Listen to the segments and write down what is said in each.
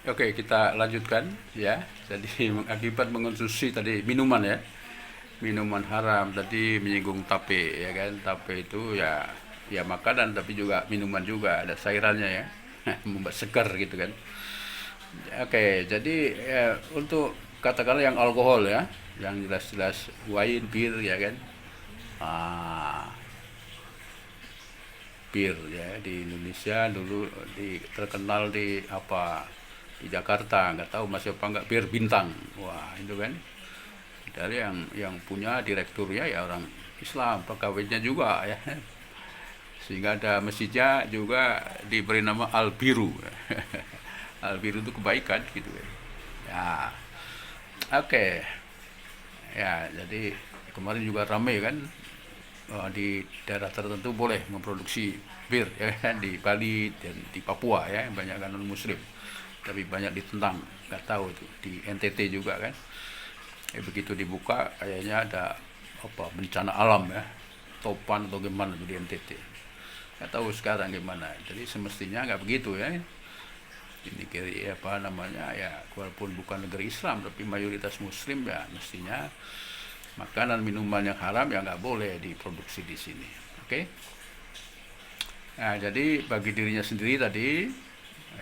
Oke, kita lanjutkan ya. Jadi akibat mengonsumsi tadi minuman ya, minuman haram tadi menyinggung tape ya kan. Tape itu ya ya makanan tapi juga minuman juga ada cairannya ya, membuat segar gitu kan. Oke, jadi ya, untuk katakanlah yang alkohol ya, yang jelas-jelas wine, bir ya kan. Ah, bir ya di Indonesia dulu terkenal di apa di Jakarta, nggak tahu masih apa nggak, bir bintang. Wah itu kan dari yang punya direkturnya ya orang Islam, pegawainya juga ya, sehingga ada masjidnya juga diberi nama Al Biru. Al Biru itu kebaikan gitu ya. Ya, oke. Ya, jadi kemarin juga ramai kan, di daerah tertentu boleh memproduksi bir ya kan, di Bali dan di Papua ya banyak kan non muslim, tapi banyak ditentang, nggak tahu itu di NTT juga kan. Begitu dibuka kayaknya ada apa bencana alam ya, topan atau gimana di NTT, nggak tahu sekarang gimana. Jadi semestinya nggak begitu ya. Ini kiri apa namanya ya, walaupun bukan negeri Islam tapi mayoritas muslim ya, mestinya makanan minuman yang haram ya nggak boleh diproduksi di sini. Oke. Nah, jadi bagi dirinya sendiri tadi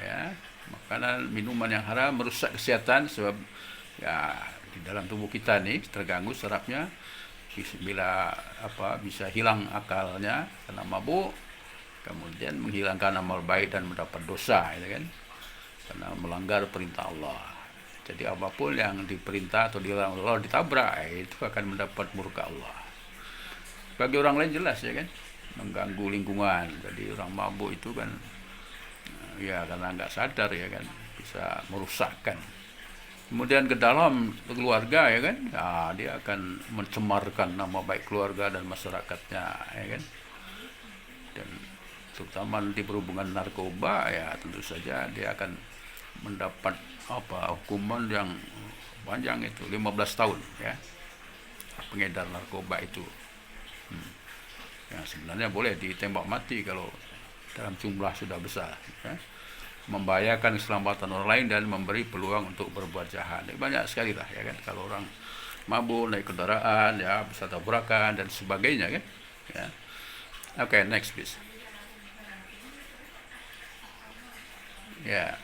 ya, makanan minuman yang haram merusak kesehatan, sebab ya di dalam tubuh kita nih terganggu sarafnya, bila apa bisa hilang akalnya karena mabuk, kemudian menghilangkan amal baik dan mendapat dosa ya kan, karena melanggar perintah Allah. Jadi apapun yang diperintah atau dilarang Allah ditabrak, itu akan mendapat murka Allah. Bagi orang lain jelas ya kan, mengganggu lingkungan. Jadi orang mabuk itu kan ya karena nggak sadar ya kan, bisa merusakkan. Kemudian ke dalam keluarga ya kan, ya, dia akan mencemarkan nama baik keluarga dan masyarakatnya ya kan. Dan terutama nanti berhubungan narkoba ya tentu saja dia akan mendapat apa hukuman yang panjang, itu 15 tahun ya, pengedar narkoba itu. Yang sebenarnya boleh ditembak mati kalau dalam jumlah sudah besar ya. Membahayakan keselamatan orang lain dan memberi peluang untuk berbuat jahat. Banyak sekali lah ya kan, kalau orang mabuk naik kendaraan ya bisa tabrakan dan sebagainya kan ya. Oke, next please. Ya,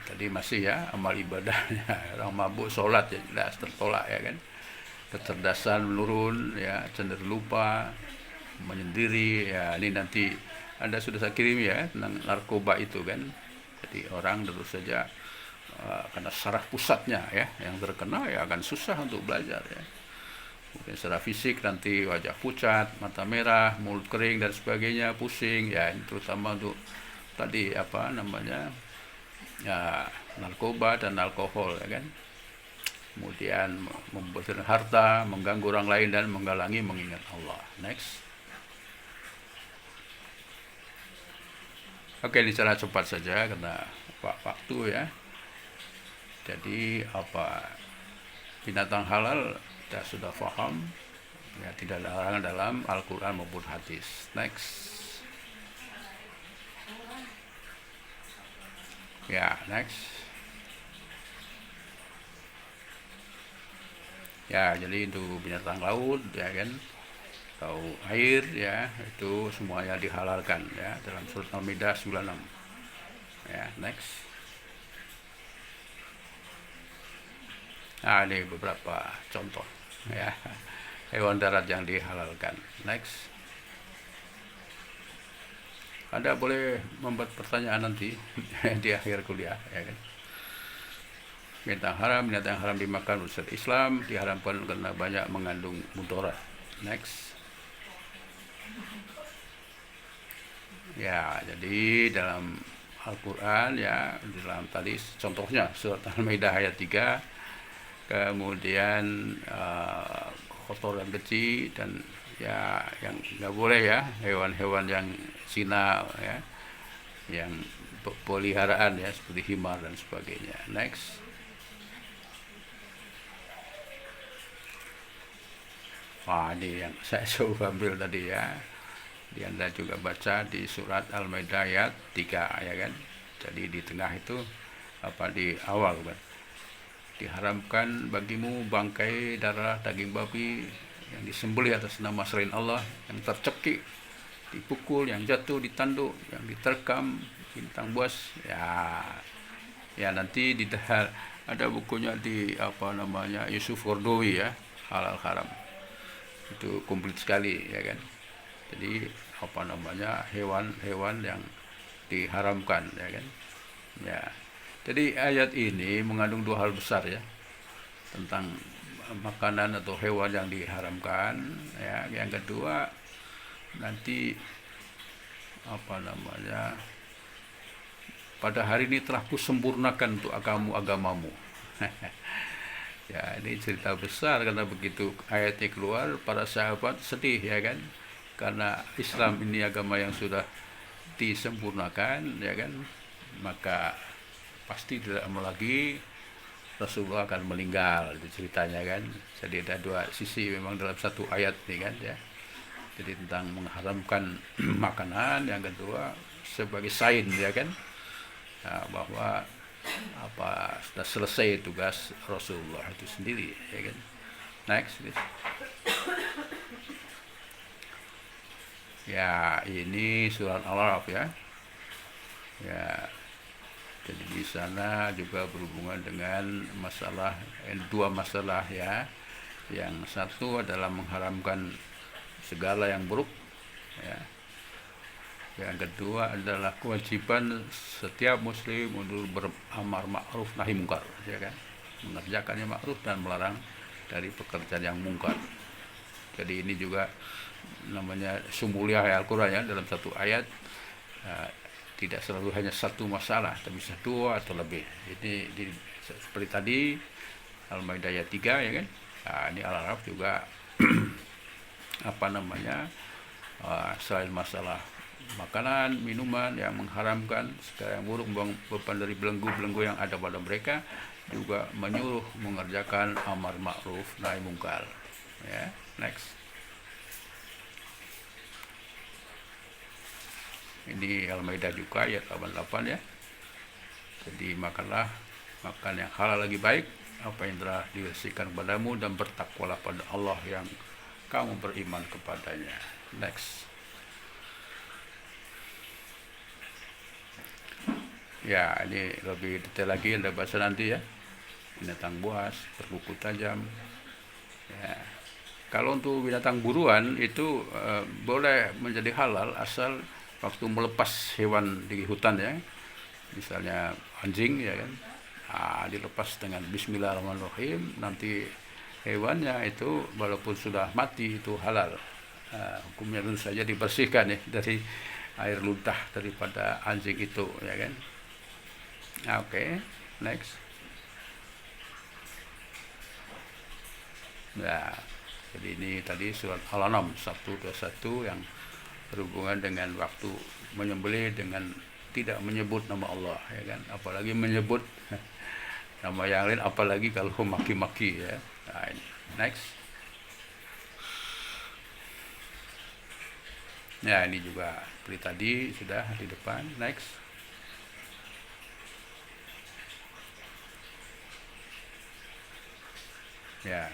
tadi masih ya amal ibadahnya. Orang mabuk sholat ya jelas tertolak ya kan, kecerdasan menurun ya, cenderung lupa, menyendiri ya. Ini nanti Anda sudah saya kirim ya tentang narkoba itu kan. Jadi orang tentu saja karena saraf pusatnya ya yang terkena ya akan susah untuk belajar ya. Mungkin secara fisik nanti wajah pucat, mata merah, mulut kering dan sebagainya, pusing ya, ini terutama untuk tadi apa namanya ya, narkoba dan alkohol ya kan. Kemudian membutuhkan harta, mengganggu orang lain dan menghalangi mengingat Allah. Next. Oke, bicara cepat saja karena waktu ya. Jadi apa binatang halal kita sudah paham ya, tidak ada larangan dalam Al-Quran maupun hadis. Next. Ya, next. Ya, jadi itu binatang laut ya kan, atau air ya, itu semuanya dihalalkan ya dalam surat Al-Maidah 96. Ya, next. Nah, ini beberapa contoh ya hewan darat yang dihalalkan. Next. Anda boleh membuat pertanyaan nanti di akhir kuliah ya kan. Binatang haram dimakan unsur Islam, diharamkan karena banyak mengandung mudarat. Next. Ya, jadi dalam Al-Quran ya, dalam tadi contohnya surat Al-Maidah ayat 3, kemudian kotoran kecil dan ya yang nggak boleh ya, hewan-hewan yang zina ya, yang peliharaan ya seperti himar dan sebagainya. Next. Wah, ini yang saya coba ambil tadi ya. Di Anda juga baca di surat Al-Maidah ayat 3 ya kan. Jadi di tengah itu di awal kan, diharamkan bagimu bangkai, darah, daging babi yang disembelih atas nama selain Allah, yang tercekik, dipukul, yang jatuh, ditanduk, yang diterkam bintang buas. Ya nanti ada bukunya di Yusuf Qaradawi ya, halal haram, itu komplit sekali ya kan. Jadi hewan-hewan yang diharamkan ya kan. Ya, jadi ayat ini mengandung dua hal besar ya, tentang makanan atau hewan yang diharamkan ya. Yang kedua, nanti pada hari ini telah kusempurnakan untuk agamamu. Ya, ini cerita besar, karena begitu ayatnya keluar para sahabat sedih ya kan, karena Islam ini agama yang sudah disempurnakan ya kan, maka pasti tidak lama lagi Rasulullah akan meninggal, itu ceritanya kan. Jadi ada dua sisi memang dalam satu ayat ini kan ya. Jadi tentang mengharamkan makanan, yang kedua sebagai sign ya kan, bahwa sudah selesai tugas Rasulullah itu sendiri ya kan. Next. Ya, ini surat Al-A'raf ya. Ya, jadi di sana juga berhubungan dengan dua masalah ya. Yang satu adalah mengharamkan segala yang buruk ya. Yang kedua adalah kewajiban setiap muslim untuk beramar ma'ruf nahi mungkar ya kan, mengerjakan yang ma'ruf dan melarang dari pekerjaan yang mungkar. Jadi ini juga namanya sumuliah Al-Quran ya, dalam satu ayat tidak selalu hanya satu masalah, tapi bisa dua atau lebih. Ini seperti tadi Al-Maidah ayat 3 ya kan. Ini Al-A'raf juga selain masalah makanan, minuman yang mengharamkan segala yang buruk, beban dari belenggu-belenggu yang ada pada mereka, juga menyuruh mengerjakan amar ma'ruf nahi mungkar ya. Next. Ini Al-Maidah juga ayat 88 ya. Jadi makan yang halal lagi baik, apa yang telah diwasikan kepadamu, dan bertakwalah pada Allah yang kamu beriman kepadanya. Next. Ya, ini lebih detail lagi, ada bahasa nanti ya. Binatang buas, berkuku tajam. Ya. Kalau untuk binatang buruan itu boleh menjadi halal asal waktu melepas hewan di hutan ya. Misalnya anjing ya kan. Dilepas dengan Bismillahirrahmanirrahim, nanti hewannya itu walaupun sudah mati itu halal. Hukumnya tentu saja dibersihkan ya dari air ludah daripada anjing itu ya kan. Oke. Next. Nah, jadi ini tadi surat Al-An'am 121 yang berhubungan dengan waktu menyembelih dengan tidak menyebut nama Allah ya kan, apalagi menyebut nama yang lain, apalagi kalau maki-maki ya. Nah, ini. Next. Ya, ini juga seperti tadi sudah di depan. Next. Ya.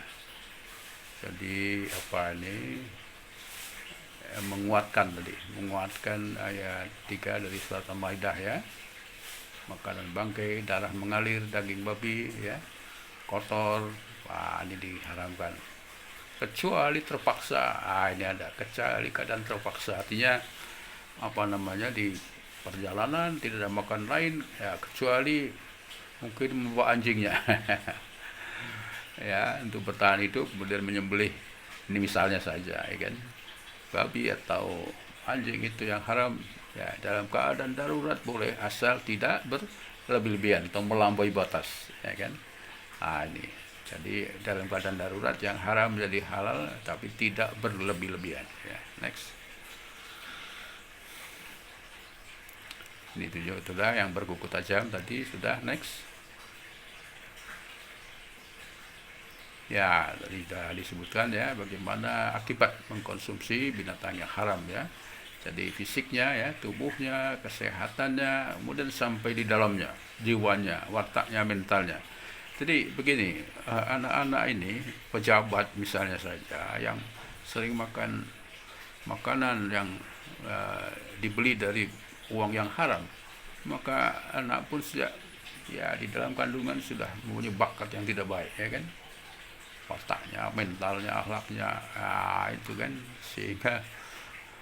Jadi menguatkan ayat 3 dari surat Al-Maidah ya. Makanan bangkai, darah mengalir, daging babi ya, kotor, ini diharamkan. Kecuali terpaksa. Ini ada kecuali keadaan terpaksa, artinya di perjalanan tidak ada makan lain ya, kecuali mungkin membawa anjingnya ya, untuk bertahan hidup, kemudian menyembelih. Ini misalnya saja ya kan, babi atau anjing itu yang haram ya, dalam keadaan darurat boleh, asal tidak berlebih-lebihan atau melampaui batas ya kan. Ini jadi dalam keadaan darurat yang haram menjadi halal, tapi tidak berlebih-lebihan ya. Next. Ini sudah yang berkuku tajam tadi sudah. Next. Ya, tadi sudah disebutkan ya bagaimana akibat mengkonsumsi binatang yang haram ya. Jadi fisiknya ya, tubuhnya, kesehatannya, kemudian sampai di dalamnya, jiwanya, wataknya, mentalnya. Jadi begini, anak-anak ini, pejabat misalnya saja, yang sering makan makanan yang dibeli dari uang yang haram, maka anak pun sejak ya di dalam kandungan sudah mempunyai bakat yang tidak baik, ya kan, otaknya, mentalnya, akhlaknya, itu kan, sehingga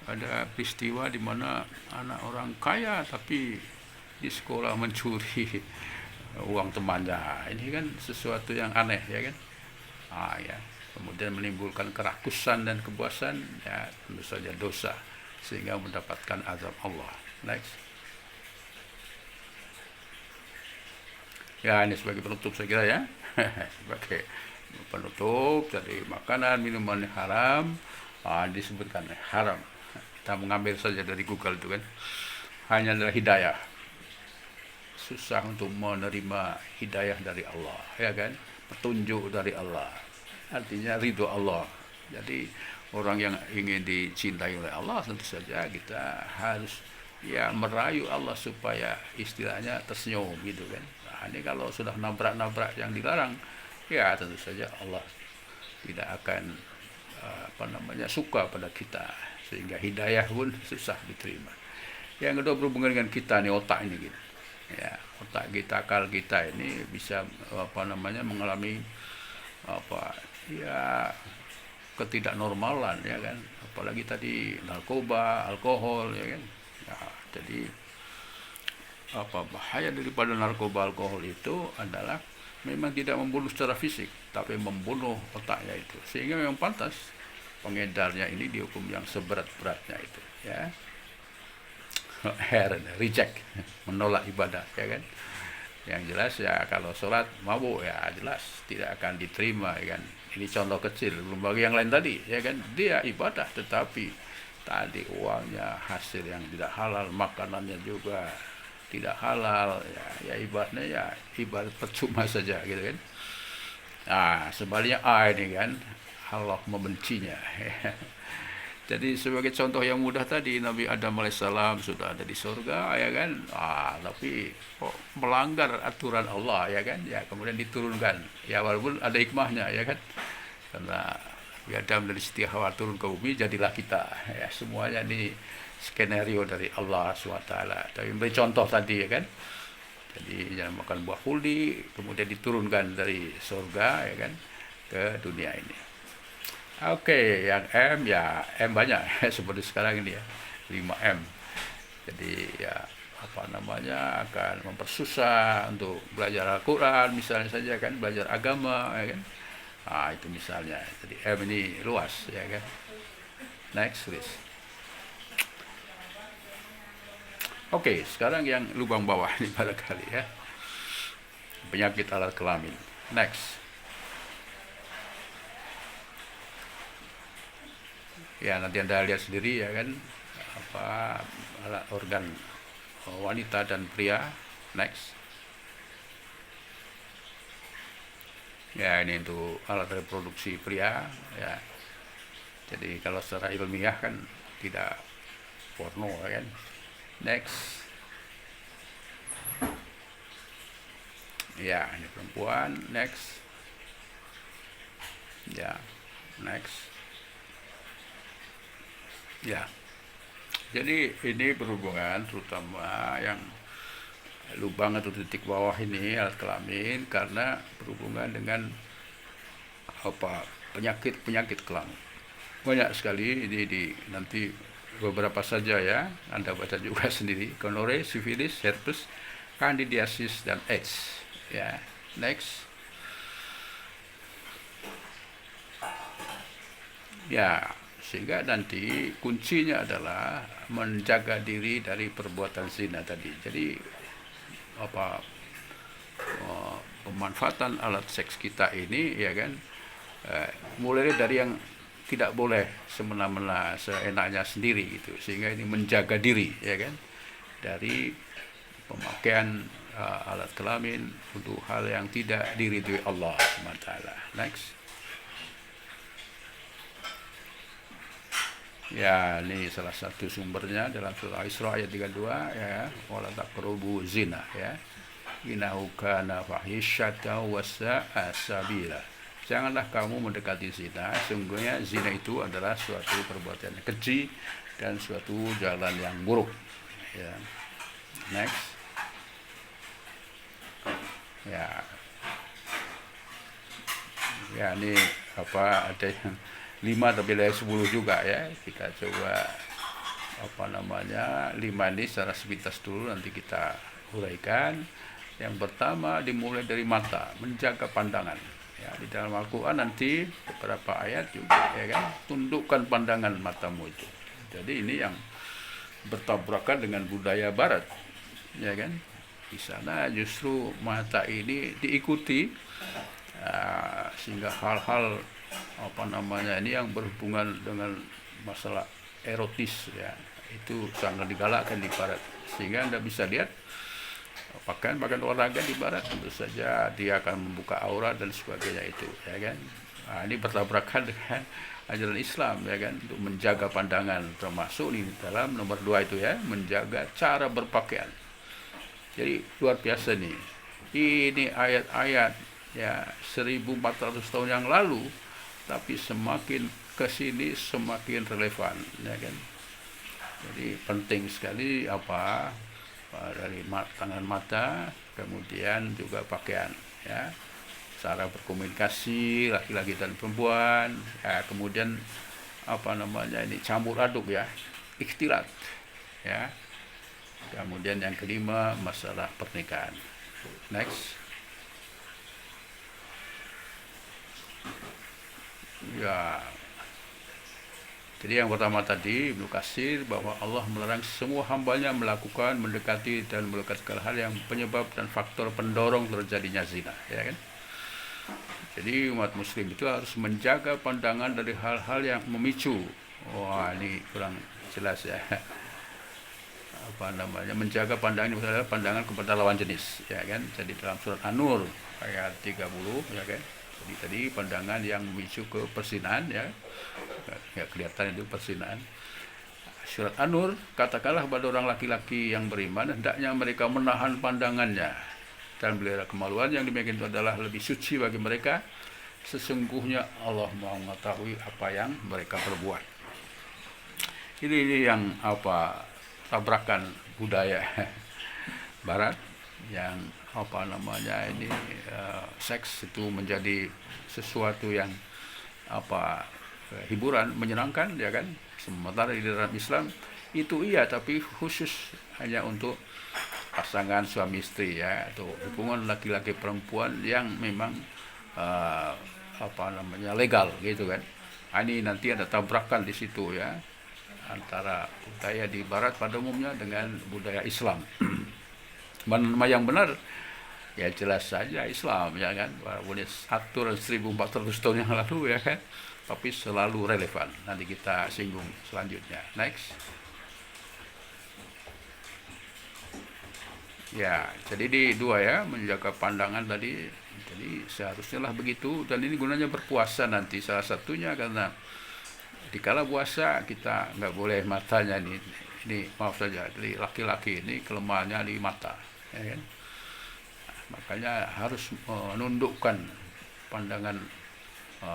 ada peristiwa di mana anak orang kaya tapi di sekolah mencuri uang temannya. Ini kan sesuatu yang aneh, ya kan. Ya, kemudian menimbulkan kerakusan dan kepuasan, ya tentu saja dosa, sehingga mendapatkan azab Allah. Next. Ya, ini sebagai penutup saya kira ya. Sebagai penutup, dari makanan minuman haram disebutkan haram. Kita mengambil saja dari Google itu kan, hanya adalah hidayah. Susah untuk menerima hidayah dari Allah, ya kan, petunjuk dari Allah, artinya ridho Allah. Jadi orang yang ingin dicintai oleh Allah, tentu saja kita harus ya merayu Allah supaya istilahnya tersenyum gitu kan. Nah, ini kalau sudah nabrak-nabrak yang dilarang, ya tentu saja Allah tidak akan suka pada kita, sehingga hidayah pun susah diterima. Yang kedua berhubungan dengan kita nih, otak ini gitu. Ya, otak kita, akal kita ini bisa mengalami ya ketidaknormalan, ya kan, apalagi tadi narkoba, alkohol, ya kan. Ya, jadi bahaya daripada narkoba, alkohol itu adalah memang tidak membunuh secara fisik, tapi membunuh otaknya itu, sehingga memang pantas pengedarnya ini dihukum yang seberat-beratnya itu, ya. Reject, menolak ibadah, ya kan. Yang jelas ya kalau sholat mabuk, ya jelas tidak akan diterima, ya kan. Ini contoh kecil, belum bagi yang lain tadi, ya kan, dia ibadah tetapi tadi uangnya hasil yang tidak halal, makanannya juga tidak halal, ya ibadahnya ya ibadah percuma saja gitu kan. Nah, sebaliknya ini kan Allah membencinya. Jadi sebagai contoh yang mudah tadi, Nabi Adam alaihissalam sudah ada di surga, ya kan, tapi kok melanggar aturan Allah, ya kan, ya kemudian diturunkan, ya walaupun ada hikmahnya, ya kan, karena Nabi Adam dari Siti Hawa turun ke bumi, jadilah kita, ya semuanya ini skenario dari Allah SWT. Tapi beri contoh tadi, ya kan, jadi jangan makan buah kuldi, kemudian diturunkan dari surga, ya kan, ke dunia ini. Oke, yang M ya M banyak seperti sekarang ini ya, 5M. Jadi ya akan mempersusah untuk belajar Al-Quran misalnya saja kan, belajar agama, ya kan. Itu misalnya. Jadi M ini luas, ya kan. Next please. Oke, sekarang yang lubang bawah ini barangkali ya, penyakit alat kelamin. Next. Ya nanti Anda lihat sendiri, ya kan, alat organ wanita dan pria. Next. Ya ini untuk alat reproduksi pria, ya. Jadi kalau secara ilmiah kan tidak porno, ya kan. Next. Ya ini perempuan. Next. Ya, next. Ya, jadi ini berhubungan terutama yang lubang atau titik bawah ini alat kelamin, karena berhubungan dengan penyakit kelamin. Banyak sekali ini nanti beberapa saja ya, Anda baca juga sendiri: gonore, sifilis, herpes, kandidiasis, dan AIDS. Ya, next. Ya, sehingga nanti kuncinya adalah menjaga diri dari perbuatan zina tadi. Jadi pemanfaatan alat seks kita ini, ya kan, mulai dari yang tidak boleh semena-mena seenaknya sendiri gitu, sehingga ini menjaga diri, ya kan, dari pemakaian alat kelamin untuk hal yang tidak diridhoi Allah SWT. Next. Ya, ini salah satu sumbernya dalam surah Isra ayat 32 ya, wala taqrabu zina ya. Innahu kana fahisyatan wa sa'a sabila. Janganlah kamu mendekati zina, sungguhnya zina itu adalah suatu perbuatan yang keji dan suatu jalan yang buruk. Ya. Next. Ya. Ya, ini apa ada yang 5 tapi dari 10 juga ya. Kita coba apa namanya 5 ini secara sepintas dulu, nanti kita uraikan. Yang pertama dimulai dari mata, menjaga pandangan. Ya, di dalam Al-Quran nanti beberapa ayat juga ya kan, tundukkan pandangan matamu itu. Jadi ini yang bertabrakan dengan budaya Barat, ya kan? Di sana justru mata ini diikuti, sehingga hal-hal apa namanya ini yang berhubungan dengan masalah erotis ya itu sangat digalakkan di Barat, sehingga Anda bisa lihat pakaian olahraga di Barat tentu saja dia akan membuka aurat dan sebagainya itu ya kan. Nah, ini bertabrakan dengan ajaran Islam ya kan, untuk menjaga pandangan, termasuk di dalam nomor 2 itu ya, menjaga cara berpakaian. Jadi luar biasa nih, ini ayat-ayat ya 1400 tahun yang lalu, tapi semakin kesini semakin relevan ya kan. Jadi penting sekali apa dari tangan mata, kemudian juga pakaian ya, cara berkomunikasi laki-laki dan perempuan ya, kemudian apa namanya ini campur aduk ya, ikhtilat ya, kemudian yang kelima masalah pernikahan. Next. Ya, jadi yang pertama tadi Ibnu Katsir bahwa Allah melarang semua hambanya melakukan, mendekati dan melakukan segala hal yang penyebab dan faktor pendorong terjadinya zina, ya kan? Jadi umat muslim itu harus menjaga pandangan dari hal-hal yang memicu. Wah, ini kurang jelas ya. Apa namanya? Menjaga pandangan itu adalah pandangan kepada lawan jenis, ya kan? Jadi dalam surat An-Nur ayat 30, ya kan? Jadi tadi pandangan yang memicu ke perzinahan ya. Ya kelihatan itu perzinahan. Surat An-Nur, katakanlah kepada orang laki-laki yang beriman, hendaknya mereka menahan pandangannya dan melihara kemaluan, yang demikian itu adalah lebih suci bagi mereka. Sesungguhnya Allah Maha mengetahui apa yang mereka perbuat. Ini yang apa tabrakan budaya Barat yang apa namanya ini seks itu menjadi sesuatu yang apa hiburan menyenangkan ya kan, sementara di dalam Islam itu iya, tapi khusus hanya untuk pasangan suami istri ya, atau hubungan laki-laki perempuan yang memang apa namanya legal gitu kan. Ini nanti ada tabrakan di situ ya, antara budaya di Barat pada umumnya dengan budaya Islam. Mana yang benar? Ya jelas saja Islam ya kan, walaupun aturan 1400 tahun yang lalu ya kan, tapi selalu relevan. Nanti kita singgung selanjutnya. Next. Ya, jadi di 2 ya, menjaga pandangan tadi. Jadi seharusnya lah begitu, dan ini gunanya berpuasa nanti salah satunya, karena dikala puasa kita nggak boleh matanya ini maaf saja, jadi laki-laki ini kelemahannya di mata ya kan? Makanya harus menundukkan pandangan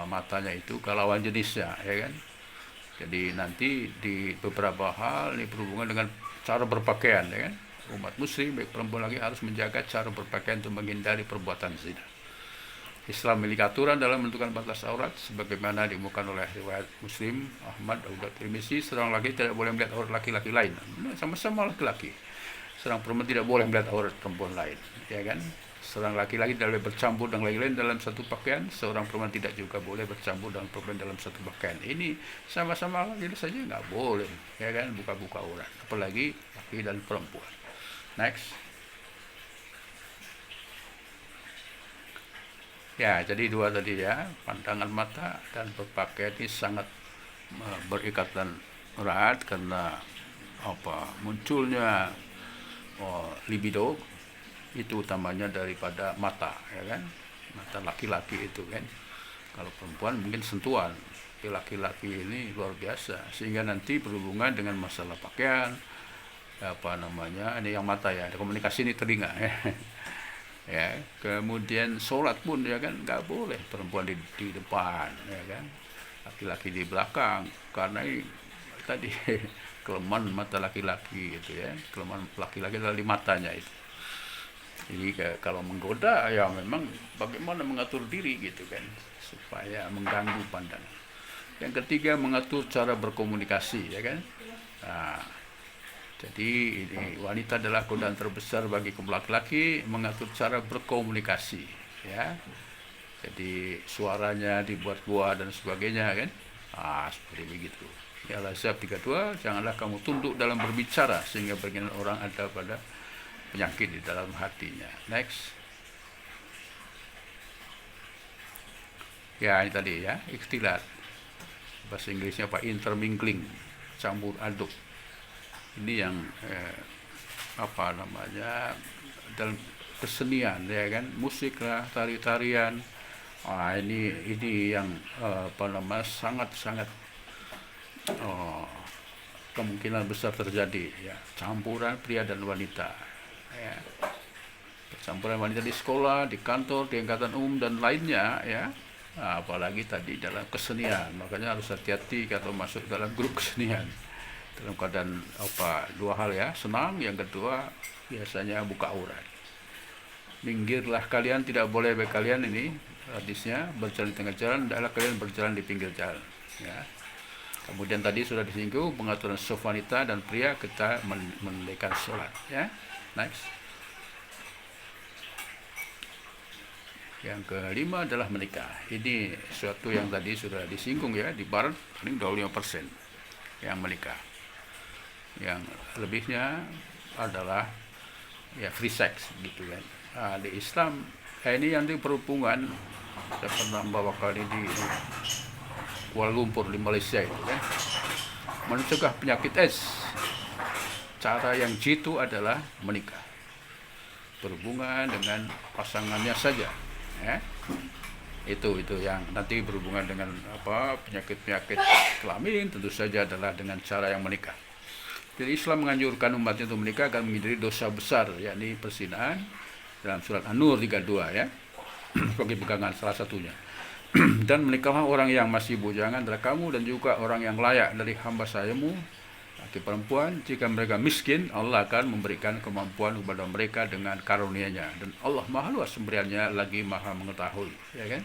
matanya itu ke lawan jenisnya ya kan. Jadi nanti di beberapa hal ini berhubungan dengan cara berpakaian ya kan. Umat muslim baik perempuan lagi harus menjaga cara berpakaian untuk menghindari perbuatan zina. Islam memiliki aturan dalam menentukan batas aurat sebagaimana dimukan oleh riwayat Muslim, Ahmad, Abu Daud, Tirmizi. Seorang laki tidak boleh melihat aurat laki-laki lain. Sama-sama laki-laki. Seorang perempuan tidak boleh melihat aurat perempuan lain, ya kan? Seorang laki-laki tidak boleh bercampur dengan laki-laki lain dalam satu pakaian. Seorang perempuan tidak juga boleh bercampur dengan perempuan dalam satu pakaian. Ini sama-sama laki saja nggak boleh, ya kan? Buka-buka aurat, apalagi laki dan perempuan. Next. Ya, jadi 2 tadi ya, pandangan mata dan berpakaian ini sangat berikatan erat, karena apa munculnya libido itu utamanya daripada mata ya kan, mata laki-laki itu kan. Kalau perempuan mungkin sentuhan laki-laki ini luar biasa, sehingga nanti berhubungan dengan masalah pakaian, ini yang mata ya, ada komunikasi ini telinga ya. Ya, kemudian sholat pun ya kan nggak boleh perempuan di depan ya kan, laki-laki di belakang, karena ini tadi kelemahan mata laki-laki itu ya, kelemahan laki-laki adalah di matanya itu. Jadi kalau menggoda ya memang bagaimana mengatur diri gitu kan, supaya mengganggu pandangan. Yang ketiga, mengatur cara berkomunikasi ya kan. Nah, jadi ini wanita adalah godaan terbesar bagi kaum laki-laki, mengatur cara berkomunikasi ya. Jadi suaranya dibuat-buat dan sebagainya kan. Seperti begitu. Ya Al-Ahzab 32, janganlah kamu tunduk dalam berbicara sehingga bagian orang ada pada penyakit di dalam hatinya. Next. Ya ini tadi ya, ikhtilat. Bahasa Inggrisnya apa? Intermingling, campur aduk. Ini yang dalam kesenian ya kan, musik lah, tari-tarian. Ini yang sangat-sangat kemungkinan besar terjadi ya, campuran pria dan wanita ya. Campuran wanita di sekolah, di kantor, di angkatan umum dan lainnya ya. Apalagi tadi dalam kesenian, makanya harus hati-hati kalau masuk dalam grup kesenian. Dalam keadaan dua hal ya, senang, yang kedua biasanya buka aurat. Minggirlah kalian, tidak boleh bagi kalian, ini hadisnya, berjalan di tengah jalan, adalah kalian berjalan di pinggir jalan ya. Kemudian tadi sudah disinggung pengaturan saf wanita dan pria, kita menunaikan sholat ya. Next. Yang kelima adalah menikah. Ini suatu yang tadi sudah disinggung ya, di barat paling 25% yang menikah. Yang lebihnya adalah ya free sex gitu kan. Di Islam ini yang di perhubungan, saya pernah bawa kali di Kuala Lumpur di Malaysia itu kan, mencegah penyakit AIDS. Cara yang jitu adalah menikah, berhubungan dengan pasangannya saja ya. Itu yang nanti berhubungan dengan penyakit-penyakit kelamin, tentu saja adalah dengan cara yang menikah. Jadi Islam menganjurkan umatnya untuk menikah agar menghindari dosa besar, yakni perzinahan, dalam surat An-Nur 32 ya. Sebagai pegangan salah satunya. Dan menikahlah orang yang masih bujangan dari kamu, dan juga orang yang layak dari hamba sayamu, laki perempuan. Jika mereka miskin, Allah akan memberikan kemampuan kepada mereka dengan karunia-Nya, dan Allah Maha luas pemberiannya, lagi Maha mengetahui ya kan.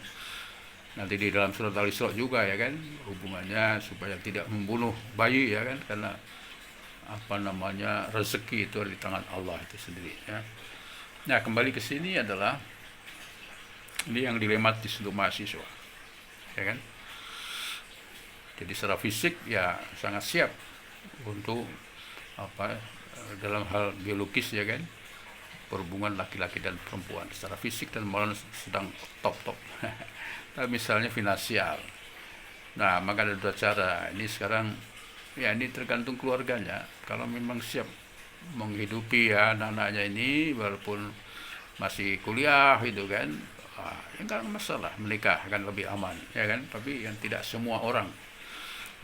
Nanti di dalam surat Al-Isra juga ya kan, hubungannya supaya tidak membunuh bayi ya kan, karena rezeki itu di tangan Allah itu sendiri ya. Nah, kembali ke sini adalah ini yang dilematis untuk mahasiswa ya kan. Jadi secara fisik ya sangat siap untuk dalam hal biologis ya kan, perhubungan laki-laki dan perempuan secara fisik dan moral sedang top. Nah, misalnya finansial. Nah, maka ada dua cara. Ini sekarang ya, ini tergantung keluarganya. Kalau memang siap menghidupi ya anak-anaknya ini walaupun masih kuliah itu kan, ya nggak masalah, menikah akan lebih aman ya kan. Tapi yang tidak semua orang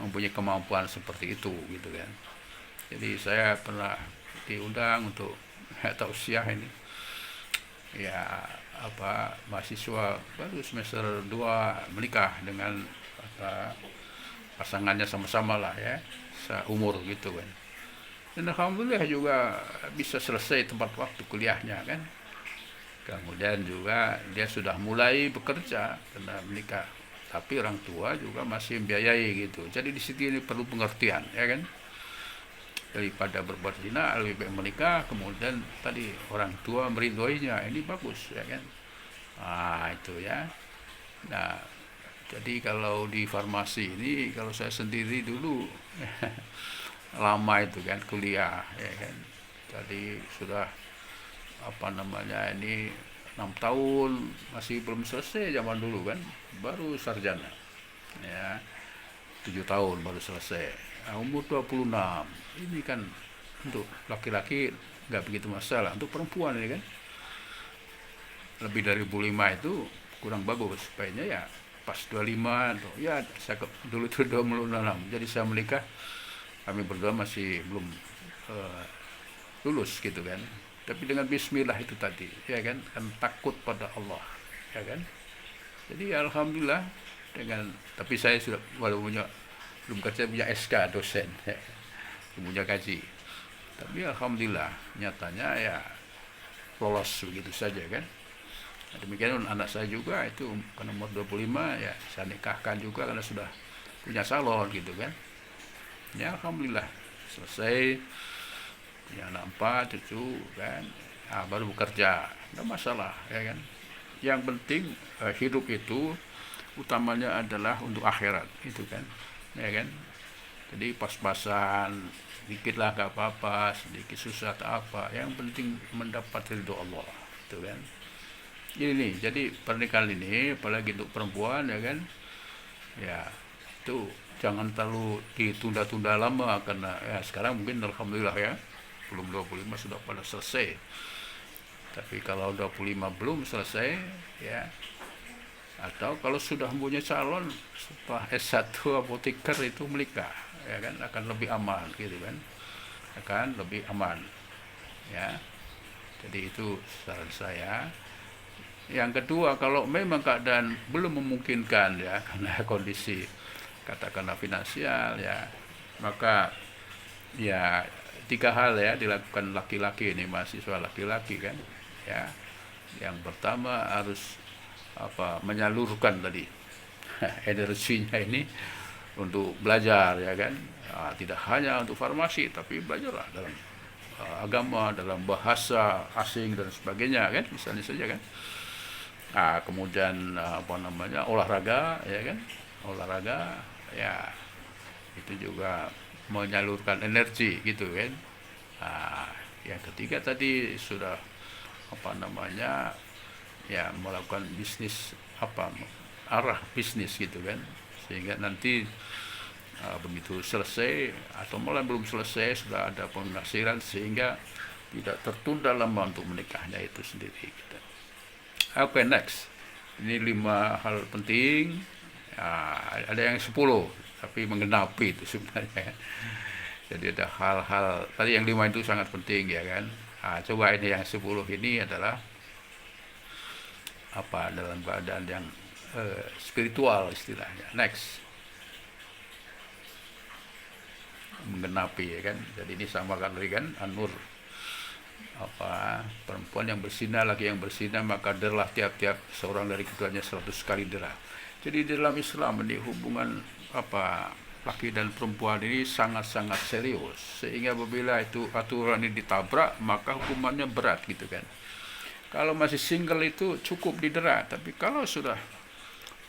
mempunyai kemampuan seperti itu gitu kan. Jadi saya pernah diundang untuk tausiah ini ya, mahasiswa baru semester 2 menikah dengan pasangannya sama-sama lah ya, seumur gitu kan. Dan alhamdulillah juga bisa selesai tepat waktu kuliahnya kan. Kemudian juga dia sudah mulai bekerja karena menikah, tapi orang tua juga masih membiayai gitu. Jadi di situ ini perlu pengertian ya kan. Daripada berbuat zina, lebih baik menikah, kemudian tadi orang tua meridhoinya, ini bagus ya kan. Itu ya. Nah, jadi kalau di farmasi ini, kalau saya sendiri dulu lama itu kan kuliah ya kan. Jadi sudah ini 6 tahun masih belum selesai zaman dulu kan, baru sarjana ya, 7 tahun baru selesai. Umur 26 ini kan untuk laki-laki nggak begitu masalah, untuk perempuan ini kan lebih dari 25 itu kurang bagus, supaya ya pas 25 tuh, ya saya dulu itu 26, jadi saya menikah kami berdua masih belum eh, lulus gitu kan, tapi dengan Bismillah itu tadi ya kan takut pada Allah ya kan. Jadi alhamdulillah dengan, tapi saya sudah walaupun belum kerja punya SK dosen ya, belum punya gaji, tapi alhamdulillah nyatanya ya lolos begitu saja kan. Nah, demikian anak saya juga itu kan umur 25 ya saya nikahkan juga karena sudah punya salon gitu kan. Ya alhamdulillah selesai punya anak 4 cucu kan, baru bekerja nggak masalah ya kan. Yang penting hidup itu utamanya adalah untuk akhirat itu kan ya kan. Jadi pas-pasan sedikit lah gak apa-apa, sedikit susah atau apa, yang penting mendapat ridho Allah itu kan. Ini jadi pernikahan ini apalagi untuk perempuan ya kan ya, itu jangan terlalu ditunda-tunda lama, karena ya sekarang mungkin alhamdulillah ya belum 25 sudah pada selesai, tapi kalau 25 belum selesai ya, atau kalau sudah mempunyai calon setelah S1 apoteker itu menikah ya kan akan lebih aman gitu kan, akan lebih aman ya. Jadi itu saran saya. Yang kedua, kalau memang keadaan belum memungkinkan ya karena kondisi katakanlah finansial ya, maka ya 3 hal ya dilakukan laki-laki ini, mahasiswa laki-laki kan ya. Yang pertama harus menyalurkan tadi energinya ini untuk belajar ya kan. Tidak hanya untuk farmasi tapi belajarlah dalam agama, dalam bahasa asing dan sebagainya kan, misalnya saja kan. Kemudian olahraga ya kan, olahraga ya itu juga menyalurkan energi gitu kan. Yang ketiga tadi sudah ya melakukan bisnis arah bisnis gitu kan, sehingga nanti begitu selesai atau malah belum selesai sudah ada penghasilan sehingga tidak tertunda lama untuk menikahnya itu sendiri gitu. Oke, next. Ini 5 hal penting. Ada yang 10 tapi menggenapi itu sebenarnya. Jadi ada hal-hal tadi yang 5 itu sangat penting ya kan. Coba ini yang 10 ini adalah dalam keadaan yang spiritual istilahnya. Next. Menggenapi ya kan. Jadi ini sama kali kan An-Nur, perempuan yang berzina, laki yang berzina, maka derlah tiap-tiap seorang dari keduanya 100 kali derah. Jadi dalam Islam ini hubungan laki dan perempuan ini sangat-sangat serius, sehingga apabila itu aturan ini ditabrak maka hukumannya berat gitu kan. Kalau masih single itu cukup didera, tapi kalau sudah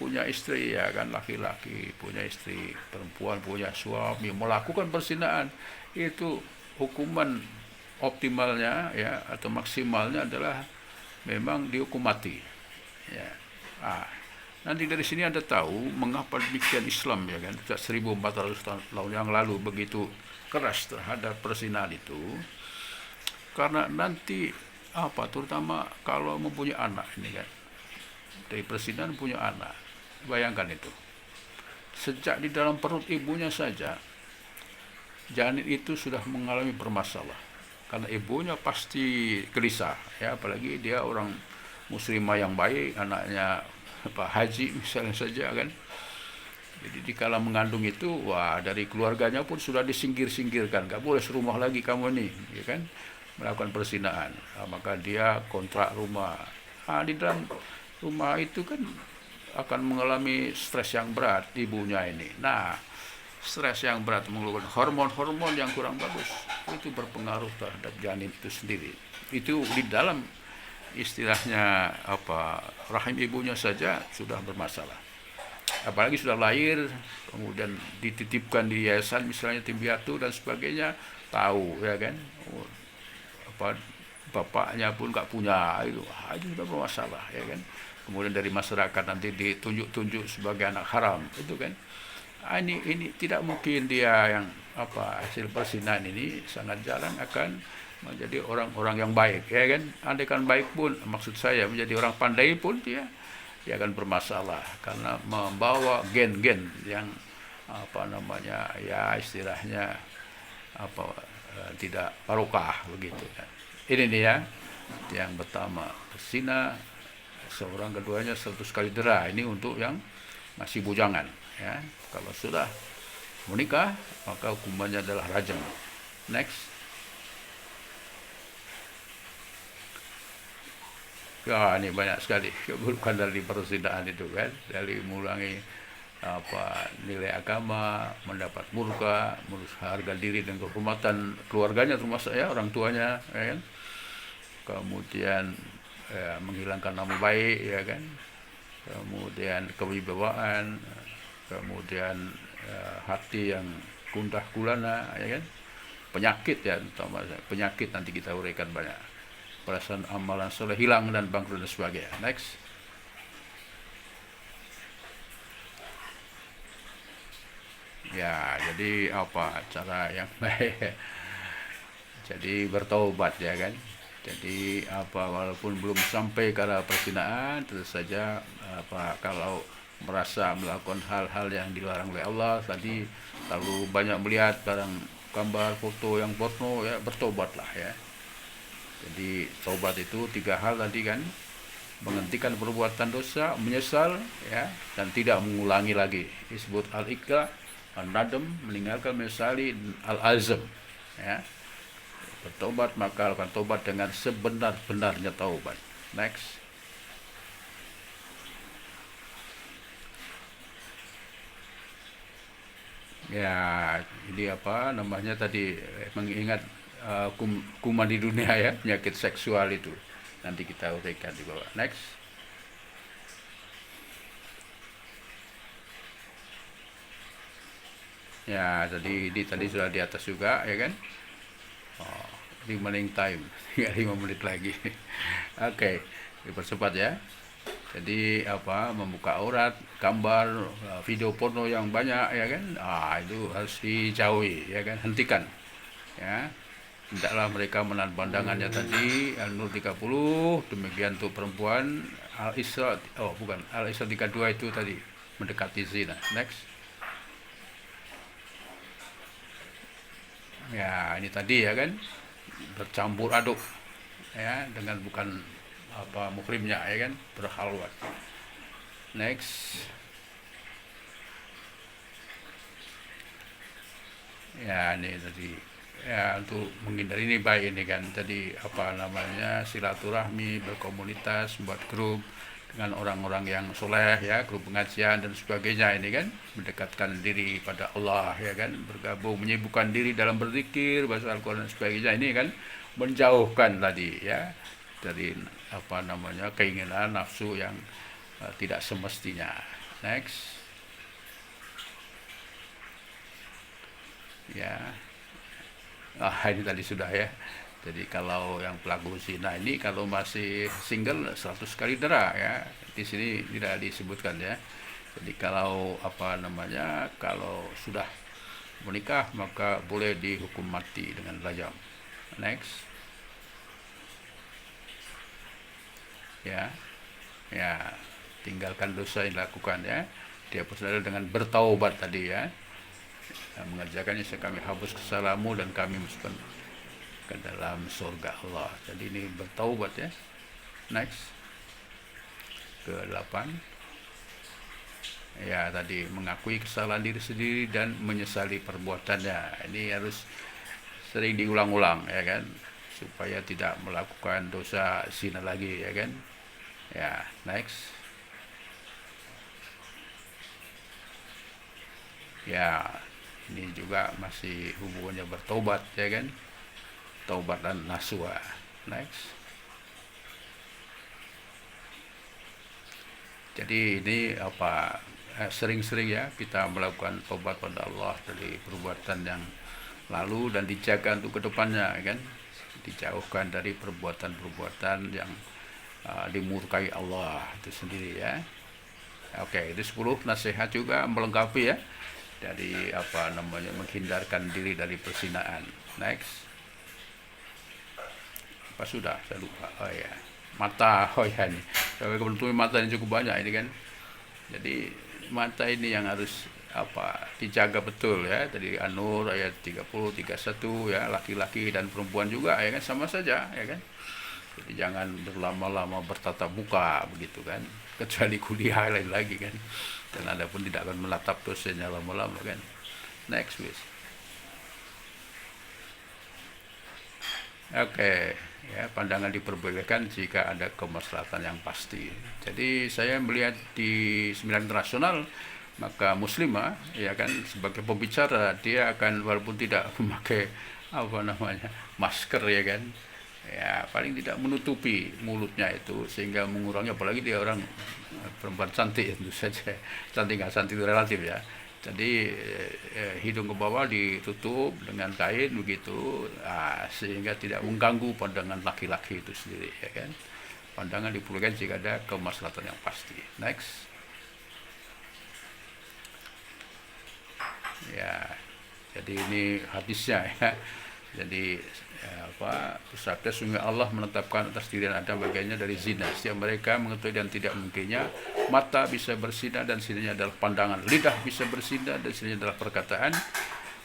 punya istri ya kan, laki-laki punya istri, perempuan punya suami melakukan perzinahan, itu hukuman optimalnya ya atau maksimalnya adalah memang dihukum mati ya. Nanti dari sini Anda tahu mengapa demikian Islam ya kan, sejak 1400 tahun yang lalu begitu keras terhadap perzinahan itu, karena nanti terutama kalau mempunyai anak ini kan, dari perzinahan punya anak, bayangkan itu sejak di dalam perut ibunya saja janin itu sudah mengalami bermasalah, karena ibunya pasti gelisah ya, apalagi dia orang muslimah yang baik, anaknya haji misalnya saja kan. Jadi dikala mengandung itu dari keluarganya pun sudah disingkir-singkirkan, gak boleh serumah lagi kamu nih ya kan, melakukan perzinahan. Maka dia kontrak rumah. Di dalam rumah itu kan akan mengalami stres yang berat ibunya ini. Stres yang berat mengeluarkan hormon-hormon yang kurang bagus, itu berpengaruh terhadap janin itu sendiri. Itu di dalam istilahnya rahim ibunya saja sudah bermasalah, apalagi sudah lahir kemudian dititipkan di yayasan misalnya tim piatu dan sebagainya, tahu ya kan, bapaknya pun nggak punya, itu sudah bermasalah ya kan. Kemudian dari masyarakat nanti ditunjuk-tunjuk sebagai anak haram itu kan. Ini tidak mungkin dia yang hasil perzinahan ini sangat jarang akan menjadi orang-orang yang baik ya kan. Andai kan baik pun, maksud saya menjadi orang pandai pun dia dia akan bermasalah karena membawa gen-gen yang apa namanya ya istilahnya apa tidak barokah begitu kan. Ini nih ya, yang pertama berzina seorang, keduanya 100 kali dera. Ini untuk yang masih bujangan ya. Kalau sudah menikah maka hukumannya adalah rajam. Next. Ya, ini banyak sekali keburukan dari perzinahan itu kan, dari mengulangi apa nilai agama, mendapat murka, merusak harga diri dan kehormatan keluarganya, termasuk ya orang tuanya, ya kan? Kemudian ya, menghilangkan nama baik, ya kan? Kemudian kewibawaan, kemudian hati yang gundah gulana, ya kan? Penyakit ya, terutama penyakit nanti kita uraikan banyak. Perasaan amalan soleh hilang dan bangkrut dan sebagainya. Next. Ya, jadi apa cara yang baik? Jadi bertaubat ya kan. Jadi apa walaupun belum sampai ke arah perzinahan, terus saja apa kalau merasa melakukan hal-hal yang dilarang oleh Allah tadi, lalu banyak melihat barang gambar foto yang porno, ya bertobatlah ya. Jadi taubat itu 3 hal tadi kan, menghentikan perbuatan dosa, menyesal ya, dan tidak mengulangi lagi. Disebut al-iqla, an-nadam, meninggalkan, menyesali, al-azam ya. Bertobat maka lakukan tobat dengan sebenar-benarnya taubat. Next. Ya, jadi apa namanya tadi, mengingat kuman di dunia ya, penyakit seksual itu. Nanti kita uraikan di bawah. Next. Ya, tadi sudah di atas juga ya kan. Oh, remaining time, tinggal 5 menit lagi. Oke, dipercepat ya. Jadi apa membuka aurat, gambar, video porno yang banyak ya kan. Itu harus dijauhi ya kan, hentikan. Ya. Hendaklah mereka menahan pandangannya tadi. Al-Nur 30, demikian untuk perempuan. Al-Isra, oh bukan, Al-Isra 32 itu tadi mendekati zina. Next. Ya, ini tadi ya kan, bercampur aduk ya dengan bukan apa mukrimnya ya kan, berhalwat. Next. Ya, ini tadi ya untuk menghindari ini baik ini kan, jadi apa namanya silaturahmi, berkomunitas, buat grup dengan orang-orang yang soleh ya, grup pengajian dan sebagainya ini kan, mendekatkan diri pada Allah ya kan, bergabung menyibukkan diri dalam berzikir, baca Al-Quran dan sebagainya, ini kan menjauhkan tadi ya dari apa namanya keinginan nafsu yang tidak semestinya. Next. Ya. Ini tadi sudah ya. Jadi kalau yang pelaku zina ini kalau masih single 100 kali dera ya. Di sini tidak disebutkan ya. Jadi kalau apa namanya, kalau sudah menikah maka boleh dihukum mati dengan rajam. Next. Ya. Ya, tinggalkan dosa yang dilakukan ya. Dia bersandar dengan bertaubat tadi ya. Mengerjakannya kami hapus kesalahanmu dan kami masukkan ke dalam surga Allah. Jadi ini bertaubat ya. Next. Ke-8. Ya, tadi mengakui kesalahan diri sendiri dan menyesali perbuatannya. Ini harus sering diulang-ulang ya kan, supaya tidak melakukan dosa zina lagi ya kan. Ya, next. Ya, ini juga masih hubungannya bertobat ya kan, taubat dan nasuha. Next. Jadi ini apa sering-sering ya kita melakukan taubat pada Allah dari perbuatan yang lalu dan dijaga untuk kedepannya ya kan, dijauhkan dari perbuatan-perbuatan yang dimurkai Allah itu sendiri ya. Oke, itu 10 nasihat juga melengkapi ya, dari apa namanya menghindarkan diri dari perzinahan. Next. Apa sudah? Saya lupa. Oh ya, mata. Oh ya, ini Sampai kebetulan mata ini cukup banyak ini kan. Jadi mata ini yang harus dijaga betul ya. Tadi An-Nur ayat 30, 31 ya, laki-laki dan perempuan juga ya kan sama saja ya kan. Jadi jangan berlama-lama bertatap muka begitu kan. Kecuali kuliah lain lagi kan. Dan Anda pun tidak akan menatap dosennya lama-lama kan. Next please. Oke, ya pandangan diperbolehkan jika ada kemaslahatan yang pasti. Jadi saya melihat di seminar internasional, maka muslimah ya kan sebagai pembicara dia akan walaupun tidak memakai masker ya kan, ya paling tidak menutupi mulutnya itu sehingga mengurangi, apalagi dia orang perempuan cantik tentu saja, cantik nggak cantik itu relatif ya. Jadi hidung ke bawah ditutup dengan kain begitu, sehingga tidak mengganggu pandangan laki-laki itu sendiri ya kan. Pandangan diperlukan jika ada kemaslahatan yang pasti. Next. Ya, jadi ini hadisnya ya. Jadi bersabda, sungguh Allah menetapkan atas diri Adam bagiannya dari zina. Setiap mereka mengetahui dan tidak mungkinnya. Mata bisa berzina dan zinanya adalah pandangan. Lidah bisa berzina dan zinanya adalah perkataan.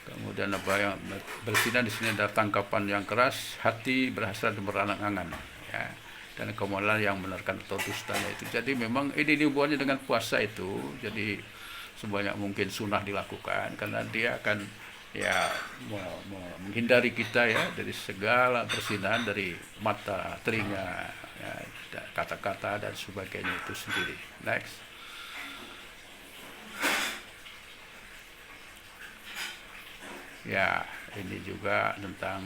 Kemudian yang berzina di sini adalah tangkapan yang keras. Hati berhasrat dan berangan-angan. Ya. Dan kemaluan yang benarkan atau dustanya itu. Jadi memang ini hubungannya dengan puasa itu. Jadi sebanyak mungkin sunnah dilakukan karena dia akan ya menghindari kita ya dari segala perzinahan, dari mata, telinga, ya, kata-kata dan sebagainya itu sendiri. Next. Ya, ini juga tentang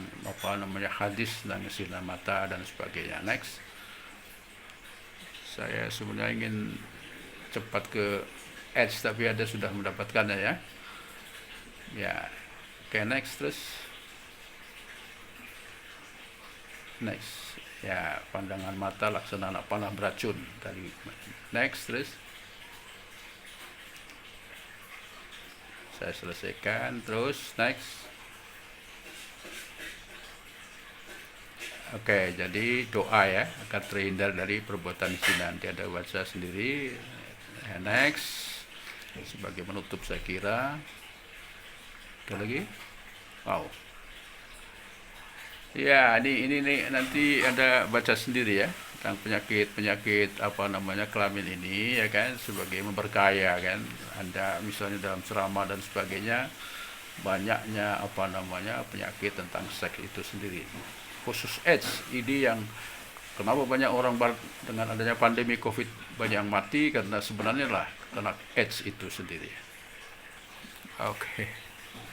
hadis tentang zina mata dan sebagainya. Next. Saya sebenarnya ingin cepat ke Edge tapi ada sudah mendapatkannya ya. Ya. Oke, next terus. Next. Ya, pandangan mata laksana anak panah beracun tadi. Next terus. Saya selesaikan terus. Next. Oke, jadi doa ya agar terhindar dari perbuatan zina. Nanti ada baca sendiri. Next. Sebagai penutup saya kira. Ada lagi? Wow. Ya, ini nanti ada baca sendiri ya tentang penyakit kelamin ini ya kan, sebagai memperkaya kan. Anda misalnya dalam ceramah dan sebagainya banyaknya penyakit tentang seks itu sendiri. Khusus AIDS ini yang kenapa banyak orang dengan adanya pandemi Covid banyak yang mati karena sebenarnya lah karena AIDS itu sendiri. Oke.